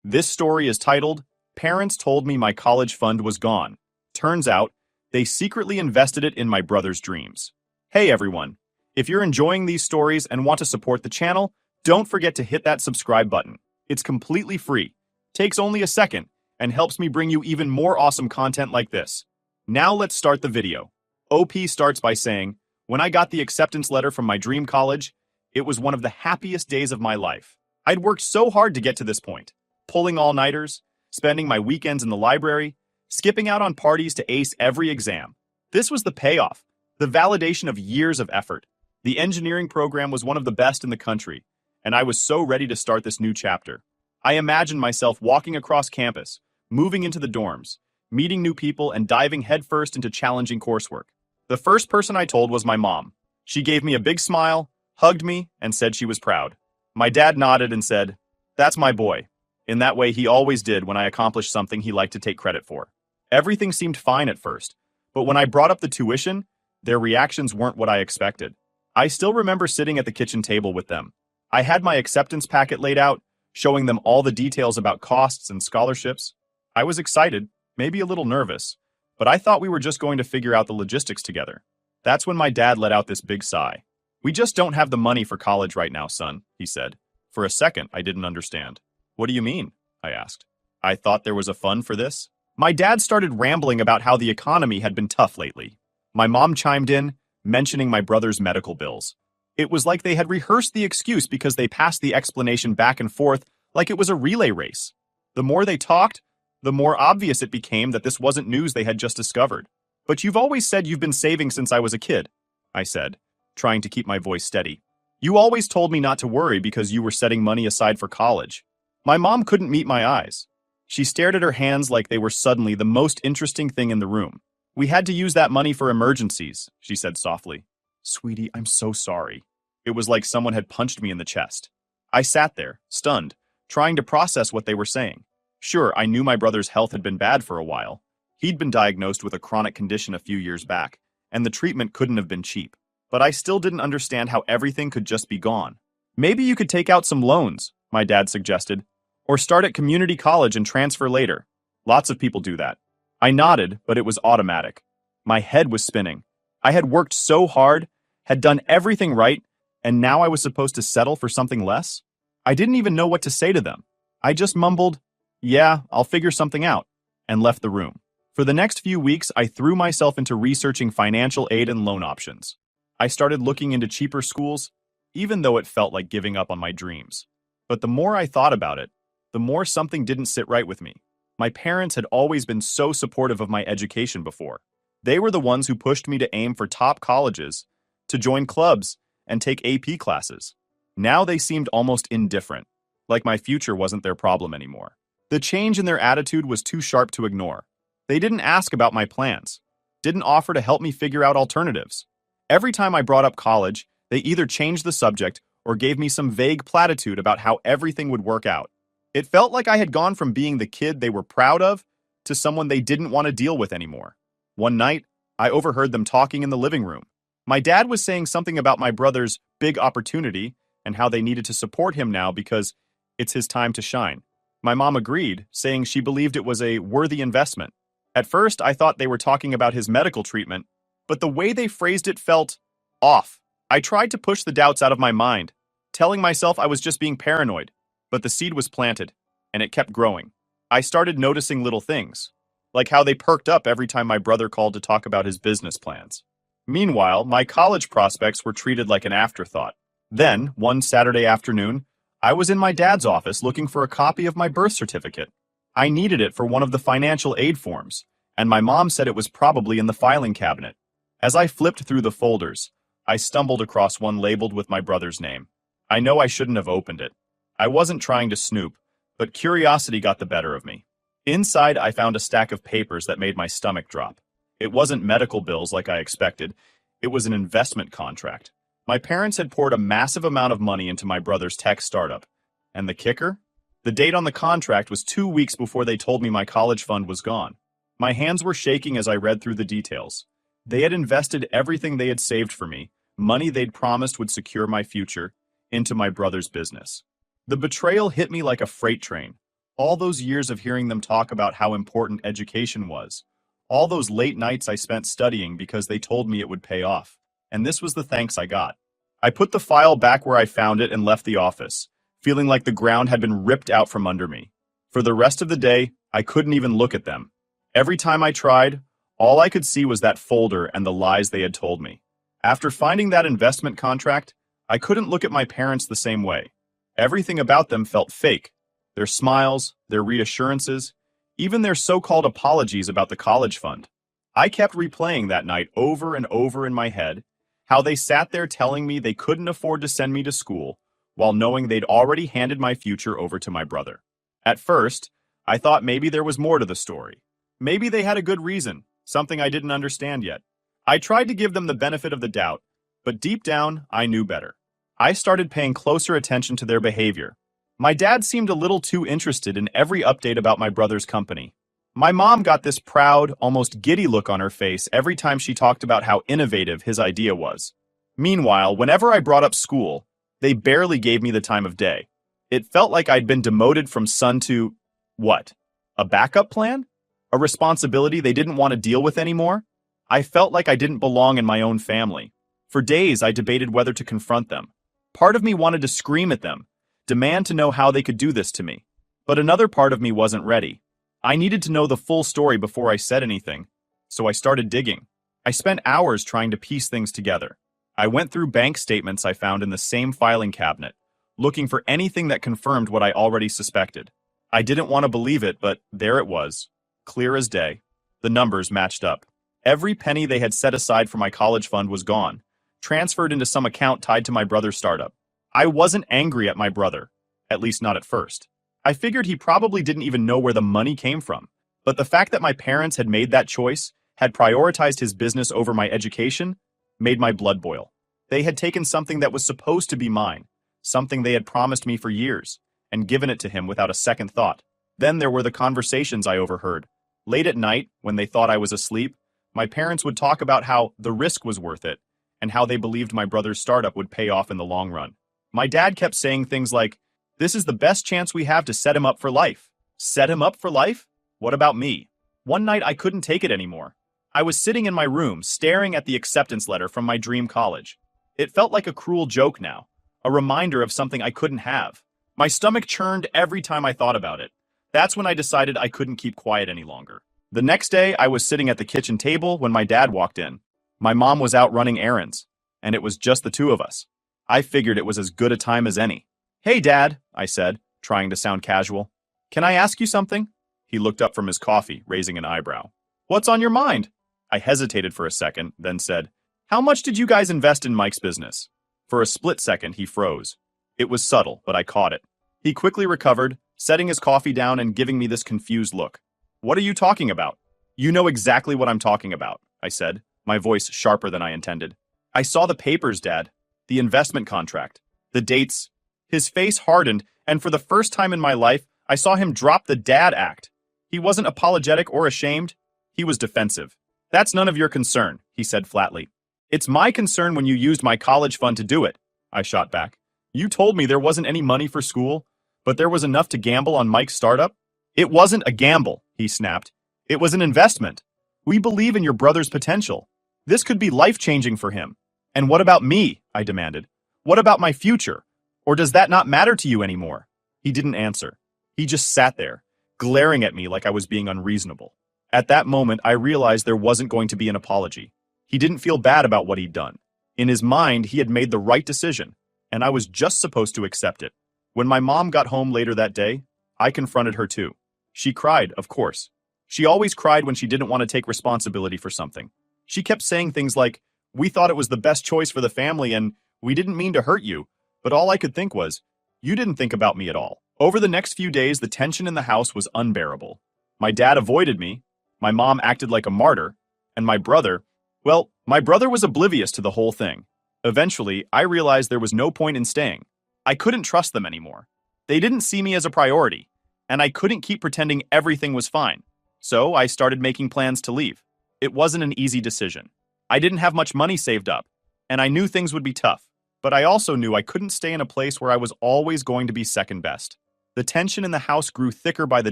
This story is titled, Parents Told Me My College Fund Was Gone. Turns out, they secretly invested it in my brother's dreams. Hey everyone, if you're enjoying these stories and want to support the channel, don't forget to hit that subscribe button. It's completely free, takes only a second, and helps me bring you even more awesome content like this. Now let's start the video. OP starts by saying, when I got the acceptance letter from my dream college, it was one of the happiest days of my life. I'd worked so hard to get to this point, pulling all-nighters, spending my weekends in the library, skipping out on parties to ace every exam. This was the payoff, the validation of years of effort. The engineering program was one of the best in the country, and I was so ready to start this new chapter. I imagined myself walking across campus, moving into the dorms, meeting new people, and diving headfirst into challenging coursework. The first person I told was my mom. She gave me a big smile, hugged me, and said she was proud. My dad nodded and said, "That's my boy." In that way he always did when I accomplished something he liked to take credit for. Everything seemed fine at first, but when I brought up the tuition, their reactions weren't what I expected. I still remember sitting at the kitchen table with them. I had my acceptance packet laid out, showing them all the details about costs and scholarships. I was excited, maybe a little nervous, but I thought we were just going to figure out the logistics together. That's when my dad let out this big sigh. "We just don't have the money for college right now, son," he said. For a second, I didn't understand. "What do you mean?" I asked. I thought there was a fund for this. My dad started rambling about how the economy had been tough lately. My mom chimed in, mentioning my brother's medical bills. It was like they had rehearsed the excuse because they passed the explanation back and forth like it was a relay race. The more they talked, the more obvious it became that this wasn't news they had just discovered. "But you've always said you've been saving since I was a kid," I said, trying to keep my voice steady. "You always told me not to worry because you were setting money aside for college." My mom couldn't meet my eyes. She stared at her hands like they were suddenly the most interesting thing in the room. "We had to use that money for emergencies," she said softly. "Sweetie, I'm so sorry." It was like someone had punched me in the chest. I sat there, stunned, trying to process what they were saying. Sure, I knew my brother's health had been bad for a while. He'd been diagnosed with a chronic condition a few years back, and the treatment couldn't have been cheap. But I still didn't understand how everything could just be gone. "Maybe you could take out some loans," my dad suggested, "or start at community college and transfer later. Lots of people do that." I nodded, but it was automatic. My head was spinning. I had worked so hard, had done everything right, and now I was supposed to settle for something less? I didn't even know what to say to them. I just mumbled, "Yeah, I'll figure something out," and left the room. For the next few weeks, I threw myself into researching financial aid and loan options. I started looking into cheaper schools, even though it felt like giving up on my dreams. But the more I thought about it, the more something didn't sit right with me. My parents had always been so supportive of my education before. They were the ones who pushed me to aim for top colleges, to join clubs, and take AP classes. Now they seemed almost indifferent, like my future wasn't their problem anymore. The change in their attitude was too sharp to ignore. They didn't ask about my plans, didn't offer to help me figure out alternatives. Every time I brought up college, they either changed the subject or gave me some vague platitude about how everything would work out. It felt like I had gone from being the kid they were proud of to someone they didn't want to deal with anymore. One night, I overheard them talking in the living room. My dad was saying something about my brother's big opportunity and how they needed to support him now because it's his time to shine. My mom agreed, saying she believed it was a worthy investment. At first, I thought they were talking about his medical treatment, but the way they phrased it felt off. I tried to push the doubts out of my mind, telling myself I was just being paranoid. But the seed was planted, and it kept growing. I started noticing little things, like how they perked up every time my brother called to talk about his business plans. Meanwhile, my college prospects were treated like an afterthought. Then, one Saturday afternoon, I was in my dad's office looking for a copy of my birth certificate. I needed it for one of the financial aid forms, and my mom said it was probably in the filing cabinet. As I flipped through the folders, I stumbled across one labeled with my brother's name. I know I shouldn't have opened it. I wasn't trying to snoop, but curiosity got the better of me. Inside, I found a stack of papers that made my stomach drop. It wasn't medical bills like I expected. It was an investment contract. My parents had poured a massive amount of money into my brother's tech startup. And the kicker? The date on the contract was 2 weeks before they told me my college fund was gone. My hands were shaking as I read through the details. They had invested everything they had saved for me, money they'd promised would secure my future, into my brother's business. The betrayal hit me like a freight train. All those years of hearing them talk about how important education was. All those late nights I spent studying because they told me it would pay off. And this was the thanks I got. I put the file back where I found it and left the office, feeling like the ground had been ripped out from under me. For the rest of the day, I couldn't even look at them. Every time I tried, all I could see was that folder and the lies they had told me. After finding that investment contract, I couldn't look at my parents the same way. Everything about them felt fake. Their smiles, their reassurances, even their so-called apologies about the college fund. I kept replaying that night over and over in my head, how they sat there telling me they couldn't afford to send me to school, while knowing they'd already handed my future over to my brother. At first, I thought maybe there was more to the story. Maybe they had a good reason, something I didn't understand yet. I tried to give them the benefit of the doubt, but deep down, I knew better. I started paying closer attention to their behavior. My dad seemed a little too interested in every update about my brother's company. My mom got this proud, almost giddy look on her face every time she talked about how innovative his idea was. Meanwhile, whenever I brought up school, they barely gave me the time of day. It felt like I'd been demoted from son to, what? A backup plan? A responsibility they didn't want to deal with anymore? I felt like I didn't belong in my own family. For days, I debated whether to confront them. Part of me wanted to scream at them, demand to know how they could do this to me. But another part of me wasn't ready. I needed to know the full story before I said anything. So I started digging. I spent hours trying to piece things together. I went through bank statements I found in the same filing cabinet, looking for anything that confirmed what I already suspected. I didn't want to believe it, but there it was, clear as day. The numbers matched up. Every penny they had set aside for my college fund was gone, transferred into some account tied to my brother's startup. I wasn't angry at my brother, at least not at first. I figured he probably didn't even know where the money came from. But the fact that my parents had made that choice, had prioritized his business over my education, made my blood boil. They had taken something that was supposed to be mine, something they had promised me for years, and given it to him without a second thought. Then there were the conversations I overheard. Late at night, when they thought I was asleep, my parents would talk about how the risk was worth it, and how they believed my brother's startup would pay off in the long run. My dad kept saying things like, "This is the best chance we have to set him up for life." Set him up for life? What about me? One night I couldn't take it anymore. I was sitting in my room, staring at the acceptance letter from my dream college. It felt like a cruel joke now, a reminder of something I couldn't have. My stomach churned every time I thought about it. That's when I decided I couldn't keep quiet any longer. The next day, I was sitting at the kitchen table when my dad walked in. My mom was out running errands, and it was just the two of us. I figured it was as good a time as any. "Hey, Dad," I said, trying to sound casual. "Can I ask you something?" He looked up from his coffee, raising an eyebrow. "What's on your mind?" I hesitated for a second, then said, "How much did you guys invest in Mike's business?" For a split second, he froze. It was subtle, but I caught it. He quickly recovered, setting his coffee down and giving me this confused look. "What are you talking about?" "You know exactly what I'm talking about," I said, my voice sharper than I intended. "I saw the papers, Dad. The investment contract. The dates." His face hardened, and for the first time in my life, I saw him drop the dad act. He wasn't apologetic or ashamed. He was defensive. "That's none of your concern," he said flatly. "It's my concern when you used my college fund to do it," I shot back. "You told me there wasn't any money for school, but there was enough to gamble on Mike's startup." "It wasn't a gamble," he snapped. "It was an investment. We believe in your brother's potential. This could be life-changing for him." "And what about me?" I demanded. "What about my future? Or does that not matter to you anymore?" He didn't answer. He just sat there, glaring at me like I was being unreasonable. At that moment, I realized there wasn't going to be an apology. He didn't feel bad about what he'd done. In his mind, he had made the right decision, and I was just supposed to accept it. When my mom got home later that day, I confronted her too. She cried, of course. She always cried when she didn't want to take responsibility for something. She kept saying things like, "We thought it was the best choice for the family and we didn't mean to hurt you." But all I could think was, "You didn't think about me at all." Over the next few days, the tension in the house was unbearable. My dad avoided me, my mom acted like a martyr, and my brother was oblivious to the whole thing. Eventually, I realized there was no point in staying. I couldn't trust them anymore. They didn't see me as a priority, and I couldn't keep pretending everything was fine. So I started making plans to leave. It wasn't an easy decision. I didn't have much money saved up, and I knew things would be tough. But I also knew I couldn't stay in a place where I was always going to be second best. The tension in the house grew thicker by the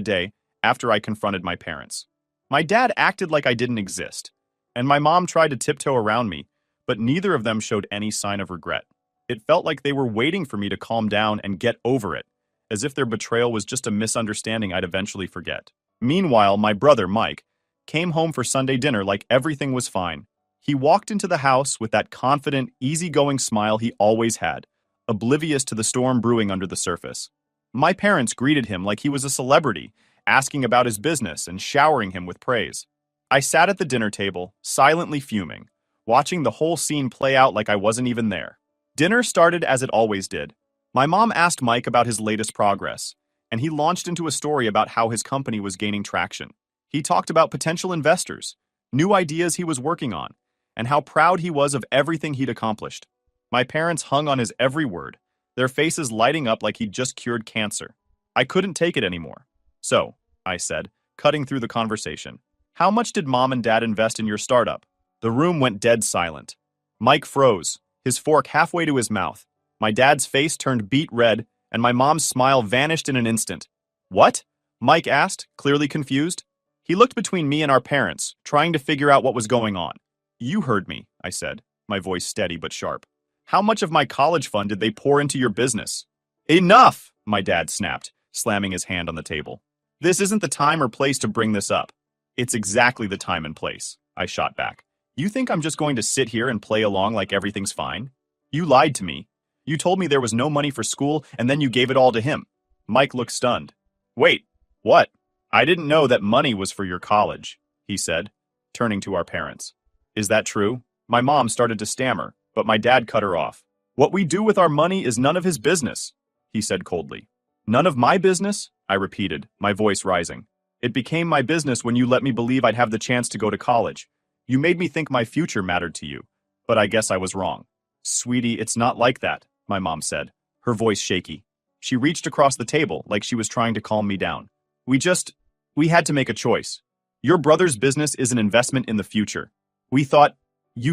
day after I confronted my parents. My dad acted like I didn't exist, and my mom tried to tiptoe around me, but neither of them showed any sign of regret. It felt like they were waiting for me to calm down and get over it, as if their betrayal was just a misunderstanding I'd eventually forget. Meanwhile, my brother, Mike, came home for Sunday dinner like everything was fine. He walked into the house with that confident, easygoing smile he always had, oblivious to the storm brewing under the surface. My parents greeted him like he was a celebrity, asking about his business and showering him with praise. I sat at the dinner table, silently fuming, watching the whole scene play out like I wasn't even there. Dinner started as it always did. My mom asked Mike about his latest progress, and he launched into a story about how his company was gaining traction. He talked about potential investors, new ideas he was working on, and how proud he was of everything he'd accomplished. My parents hung on his every word, their faces lighting up like he'd just cured cancer. I couldn't take it anymore. So, I said, cutting through the conversation, how much did Mom and Dad invest in your startup? The room went dead silent. Mike froze, his fork halfway to his mouth. My dad's face turned beet red, and my mom's smile vanished in an instant. What? Mike asked, clearly confused. He looked between me and our parents, trying to figure out what was going on. You heard me, I said, my voice steady but sharp. How much of my college fund did they pour into your business? Enough, my dad snapped, slamming his hand on the table. This isn't the time or place to bring this up. It's exactly the time and place, I shot back. You think I'm just going to sit here and play along like everything's fine? You lied to me. You told me there was no money for school, and then you gave it all to him. Mike looked stunned. Wait, what? I didn't know that money was for your college, he said, turning to our parents. Is that true? My mom started to stammer, but my dad cut her off. What we do with our money is none of his business, he said coldly. None of my business? I repeated, my voice rising. It became my business when you let me believe I'd have the chance to go to college. You made me think my future mattered to you, but I guess I was wrong. Sweetie, it's not like that, my mom said, her voice shaky. She reached across the table like she was trying to calm me down. We had to make a choice. Your brother's business is an investment in the future. You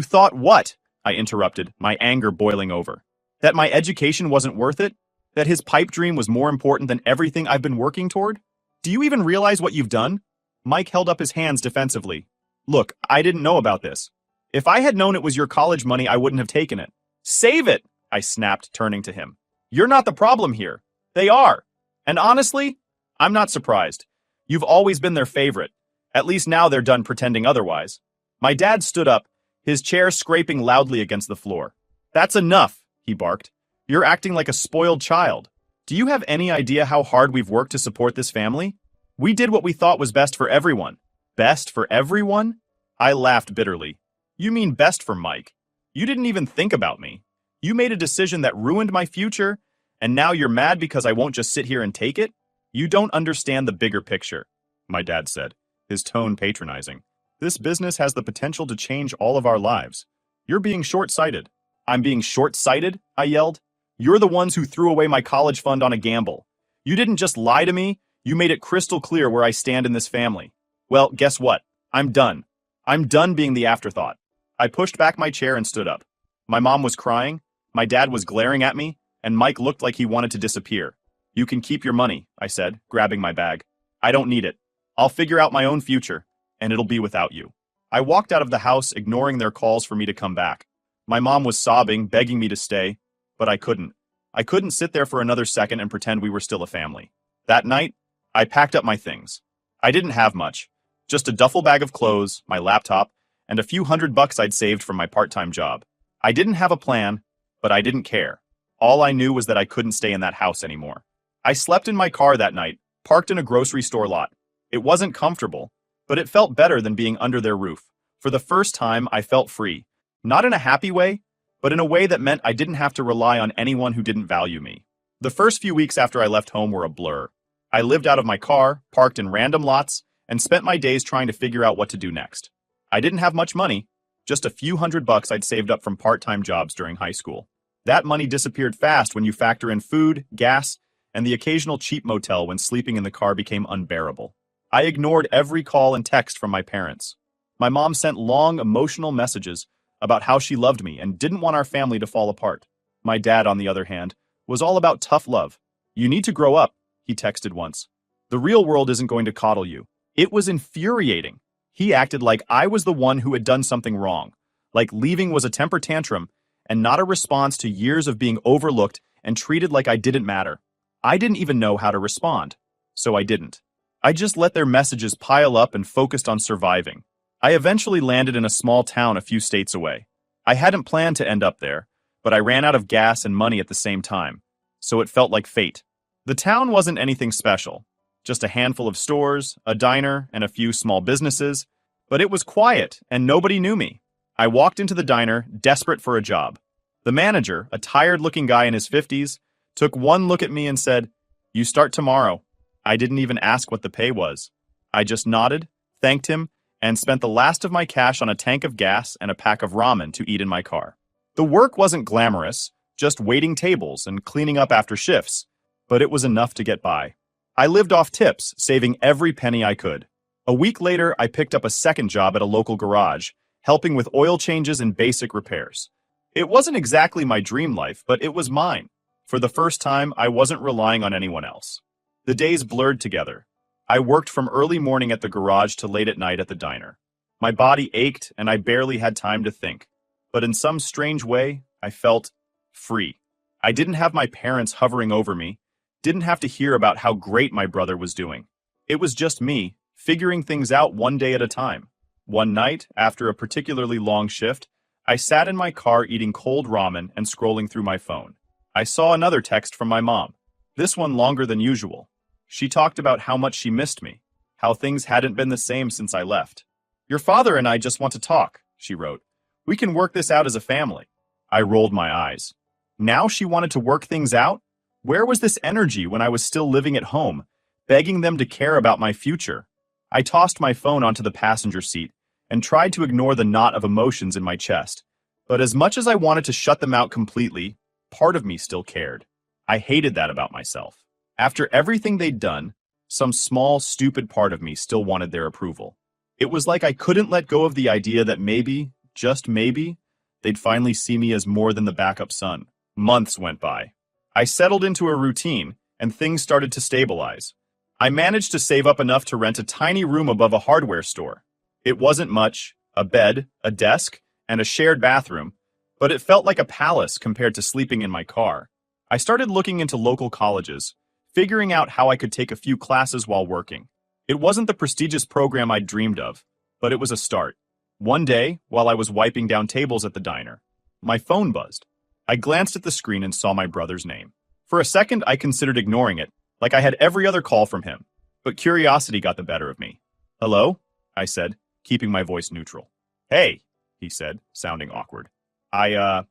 thought what? I interrupted, my anger boiling over. That my education wasn't worth it? That his pipe dream was more important than everything I've been working toward? Do you even realize what you've done? Mike held up his hands defensively. Look, I didn't know about this. If I had known it was your college money, I wouldn't have taken it. Save it, I snapped, turning to him. You're not the problem here. They are. And honestly, I'm not surprised. You've always been their favorite. At least now they're done pretending otherwise. My dad stood up, his chair scraping loudly against the floor. That's enough, he barked. You're acting like a spoiled child. Do you have any idea how hard we've worked to support this family? We did what we thought was best for everyone. Best for everyone? I laughed bitterly. You mean best for Mike? You didn't even think about me. You made a decision that ruined my future, and now you're mad because I won't just sit here and take it? You don't understand the bigger picture, my dad said, his tone patronizing. This business has the potential to change all of our lives. You're being short-sighted. I'm being short-sighted? I yelled. You're the ones who threw away my college fund on a gamble. You didn't just lie to me, you made it crystal clear where I stand in this family. Well, guess what? I'm done. I'm done being the afterthought. I pushed back my chair and stood up. My mom was crying, my dad was glaring at me, and Mike looked like he wanted to disappear. You can keep your money, I said, grabbing my bag. I don't need it. I'll figure out my own future, and it'll be without you. I walked out of the house, ignoring their calls for me to come back. My mom was sobbing, begging me to stay, but I couldn't. I couldn't sit there for another second and pretend we were still a family. That night, I packed up my things. I didn't have much, just a duffel bag of clothes, my laptop, and a few $100 I'd saved from my part-time job. I didn't have a plan, but I didn't care. All I knew was that I couldn't stay in that house anymore. I slept in my car that night, parked in a grocery store lot. It wasn't comfortable, but it felt better than being under their roof. For the first time, I felt free. Not in a happy way, but in a way that meant I didn't have to rely on anyone who didn't value me. The first few weeks after I left home were a blur. I lived out of my car, parked in random lots, and spent my days trying to figure out what to do next. I didn't have much money, just a few $100 I'd saved up from part-time jobs during high school. That money disappeared fast when you factor in food, gas, and the occasional cheap motel when sleeping in the car became unbearable. I ignored every call and text from my parents. My mom sent long, emotional messages about how she loved me and didn't want our family to fall apart. My dad, on the other hand, was all about tough love. You need to grow up, he texted once. The real world isn't going to coddle you. It was infuriating. He acted like I was the one who had done something wrong, like leaving was a temper tantrum and not a response to years of being overlooked and treated like I didn't matter. I didn't even know how to respond, so I didn't. I just let their messages pile up and focused on surviving. I eventually landed in a small town a few states away. I hadn't planned to end up there, but I ran out of gas and money at the same time, so it felt like fate. The town wasn't anything special, just a handful of stores, a diner, and a few small businesses, but it was quiet and nobody knew me. I walked into the diner, desperate for a job. The manager, a tired-looking guy in his 50s, took one look at me and said, "You start tomorrow." I didn't even ask what the pay was. I just nodded, thanked him, and spent the last of my cash on a tank of gas and a pack of ramen to eat in my car. The work wasn't glamorous, just waiting tables and cleaning up after shifts, but it was enough to get by. I lived off tips, saving every penny I could. A week later, I picked up a second job at a local garage, helping with oil changes and basic repairs. It wasn't exactly my dream life, but it was mine. For the first time, I wasn't relying on anyone else. The days blurred together. I worked from early morning at the garage to late at night at the diner. My body ached and I barely had time to think. But in some strange way, I felt free. I didn't have my parents hovering over me, didn't have to hear about how great my brother was doing. It was just me, figuring things out one day at a time. One night, after a particularly long shift, I sat in my car eating cold ramen and scrolling through my phone. I saw another text from my mom, this one longer than usual. She talked about how much she missed me, how things hadn't been the same since I left. "Your father and I just want to talk," she wrote. "We can work this out as a family." I rolled my eyes. Now she wanted to work things out? Where was this energy when I was still living at home, begging them to care about my future? I tossed my phone onto the passenger seat and tried to ignore the knot of emotions in my chest. But as much as I wanted to shut them out completely, part of me still cared. I hated that about myself. After everything they'd done, some small, stupid part of me still wanted their approval. It was like I couldn't let go of the idea that maybe, just maybe, they'd finally see me as more than the backup son. Months went by. I settled into a routine, and things started to stabilize. I managed to save up enough to rent a tiny room above a hardware store. It wasn't much, a bed, a desk, and a shared bathroom, but it felt like a palace compared to sleeping in my car. I started looking into local colleges, figuring out how I could take a few classes while working. It wasn't the prestigious program I'd dreamed of, but it was a start. One day, while I was wiping down tables at the diner, my phone buzzed. I glanced at the screen and saw my brother's name. For a second, I considered ignoring it, like I had every other call from him, but curiosity got the better of me. "Hello?" I said, keeping my voice neutral. "Hey," he said, sounding awkward. I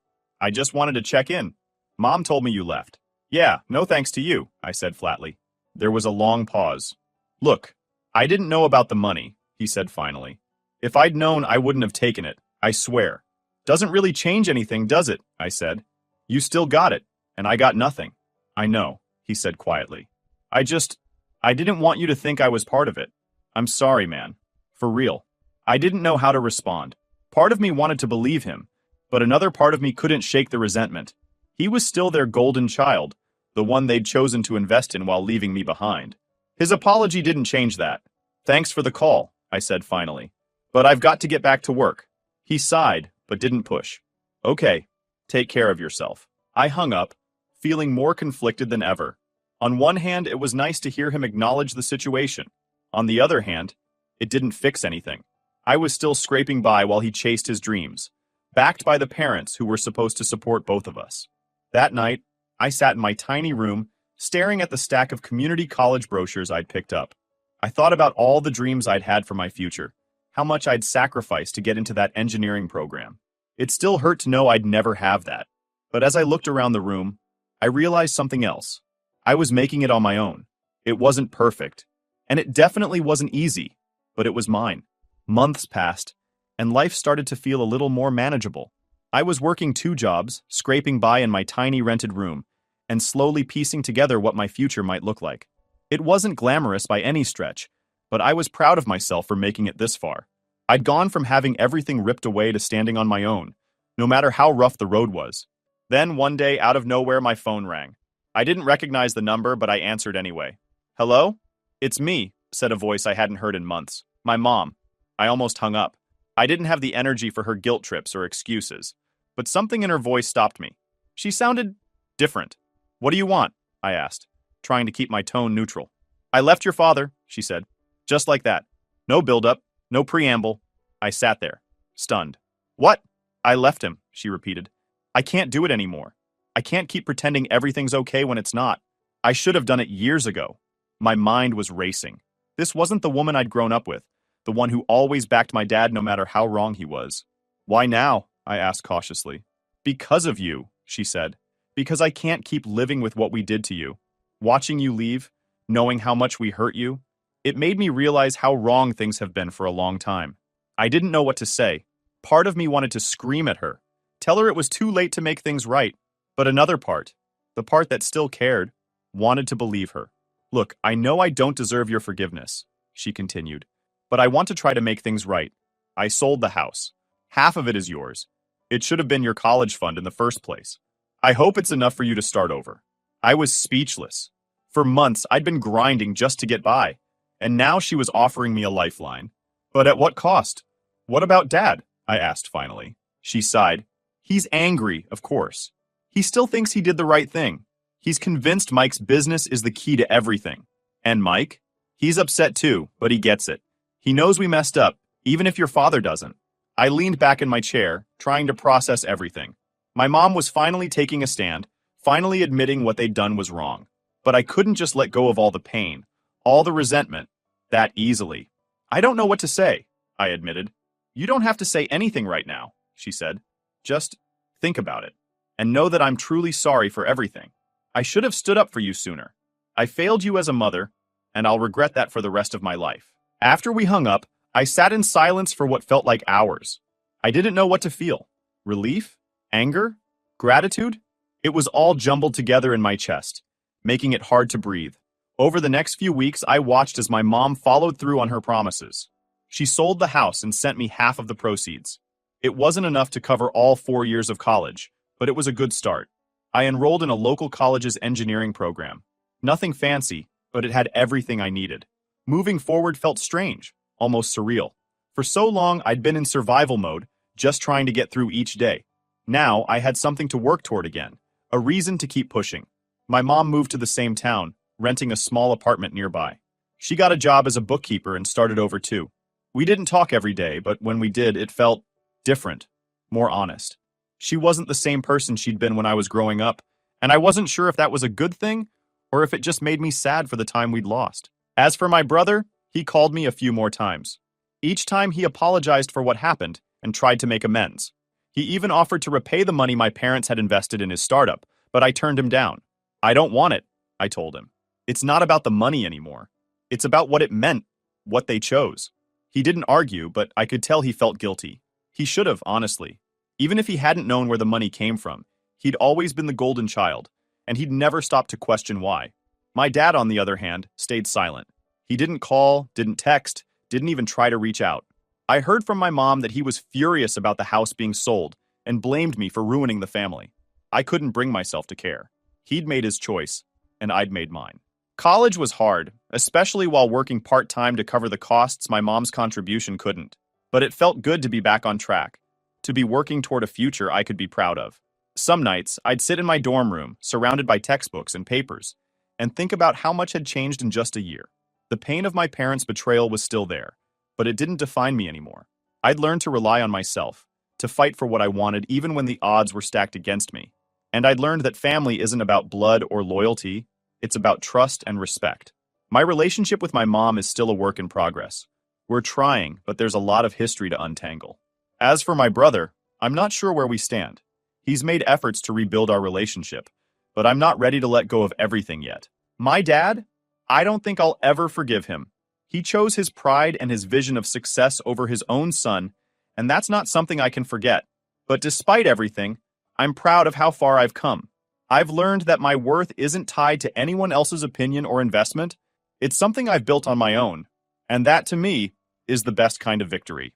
just wanted to check in. Mom told me you left." "Yeah, no thanks to you," I said flatly. There was a long pause. "Look, I didn't know about the money," he said finally. "If I'd known, I wouldn't have taken it, I swear." "Doesn't really change anything, does it?" I said. "You still got it, and I got nothing." "I know," he said quietly. I didn't want you to think I was part of it. I'm sorry, man. For real." I didn't know how to respond. Part of me wanted to believe him, but another part of me couldn't shake the resentment. He was still their golden child, the one they'd chosen to invest in while leaving me behind. His apology didn't change that. "Thanks for the call," I said finally. "But I've got to get back to work." He sighed, but didn't push. "Okay, take care of yourself." I hung up, feeling more conflicted than ever. On one hand, it was nice to hear him acknowledge the situation. On the other hand, it didn't fix anything. I was still scraping by while he chased his dreams, backed by the parents who were supposed to support both of us. That night, I sat in my tiny room, staring at the stack of community college brochures I'd picked up. I thought about all the dreams I'd had for my future, how much I'd sacrificed to get into that engineering program. It still hurt to know I'd never have that. But as I looked around the room, I realized something else. I was making it on my own. It wasn't perfect, and it definitely wasn't easy, but it was mine. Months passed, and life started to feel a little more manageable. I was working 2 jobs, scraping by in my tiny rented room, and slowly piecing together what my future might look like. It wasn't glamorous by any stretch, but I was proud of myself for making it this far. I'd gone from having everything ripped away to standing on my own, no matter how rough the road was. Then one day, out of nowhere, my phone rang. I didn't recognize the number, but I answered anyway. Hello? It's me, said a voice I hadn't heard in months. My mom. I almost hung up. I didn't have the energy for her guilt trips or excuses, but something in her voice stopped me. She sounded different. What do you want? I asked, trying to keep my tone neutral. I left your father, she said. Just like that. No build-up, no preamble. I sat there, stunned. What? I left him, she repeated. I can't do it anymore. I can't keep pretending everything's okay when it's not. I should have done it years ago. My mind was racing. This wasn't the woman I'd grown up with, the one who always backed my dad no matter how wrong he was. Why now? I asked cautiously. Because of you, she said. Because I can't keep living with what we did to you. Watching you leave, knowing how much we hurt you, it made me realize how wrong things have been for a long time. I didn't know what to say. Part of me wanted to scream at her, tell her it was too late to make things right. But another part, the part that still cared, wanted to believe her. Look, I know I don't deserve your forgiveness, she continued, but I want to try to make things right. I sold the house. Half of it is yours. It should have been your college fund in the first place. I hope it's enough for you to start over. I was speechless. For months, I'd been grinding just to get by, and now she was offering me a lifeline. But at what cost? What about Dad? I asked finally. She sighed. He's angry, of course. He still thinks he did the right thing. He's convinced Mike's business is the key to everything. And Mike? He's upset too, but he gets it. He knows we messed up, even if your father doesn't. I leaned back in my chair, trying to process everything. My mom was finally taking a stand, finally admitting what they'd done was wrong. But I couldn't just let go of all the pain, all the resentment, that easily. I don't know what to say, I admitted. You don't have to say anything right now, she said. Just think about it, and know that I'm truly sorry for everything. I should have stood up for you sooner. I failed you as a mother, and I'll regret that for the rest of my life. After we hung up, I sat in silence for what felt like hours. I didn't know what to feel. Relief? Anger? Gratitude? It was all jumbled together in my chest, making it hard to breathe. Over the next few weeks, I watched as my mom followed through on her promises. She sold the house and sent me half of the proceeds. It wasn't enough to cover all 4 years of college, but it was a good start. I enrolled in a local college's engineering program. Nothing fancy, but it had everything I needed. Moving forward felt strange, almost surreal. For so long, I'd been in survival mode, just trying to get through each day. Now, I had something to work toward again, a reason to keep pushing. My mom moved to the same town, renting a small apartment nearby. She got a job as a bookkeeper and started over too. We didn't talk every day, but when we did, it felt different, more honest. She wasn't the same person she'd been when I was growing up, and I wasn't sure if that was a good thing or if it just made me sad for the time we'd lost. As for my brother, he called me a few more times. Each time he apologized for what happened and tried to make amends. He even offered to repay the money my parents had invested in his startup, but I turned him down. I don't want it, I told him. It's not about the money anymore. It's about what it meant, what they chose. He didn't argue, but I could tell he felt guilty. He should have, honestly. Even if he hadn't known where the money came from, he'd always been the golden child, and he'd never stopped to question why. My dad, on the other hand, stayed silent. He didn't call, didn't text, didn't even try to reach out. I heard from my mom that he was furious about the house being sold and blamed me for ruining the family. I couldn't bring myself to care. He'd made his choice, and I'd made mine. College was hard, especially while working part-time to cover the costs my mom's contribution couldn't. But it felt good to be back on track, to be working toward a future I could be proud of. Some nights, I'd sit in my dorm room, surrounded by textbooks and papers, and think about how much had changed in just a year. The pain of my parents' betrayal was still there, but it didn't define me anymore. I'd learned to rely on myself, to fight for what I wanted even when the odds were stacked against me. And I'd learned that family isn't about blood or loyalty, it's about trust and respect. My relationship with my mom is still a work in progress. We're trying, but there's a lot of history to untangle. As for my brother, I'm not sure where we stand. He's made efforts to rebuild our relationship, but I'm not ready to let go of everything yet. My dad? I don't think I'll ever forgive him. He chose his pride and his vision of success over his own son, and that's not something I can forget. But despite everything, I'm proud of how far I've come. I've learned that my worth isn't tied to anyone else's opinion or investment. It's something I've built on my own, and that, to me, is the best kind of victory.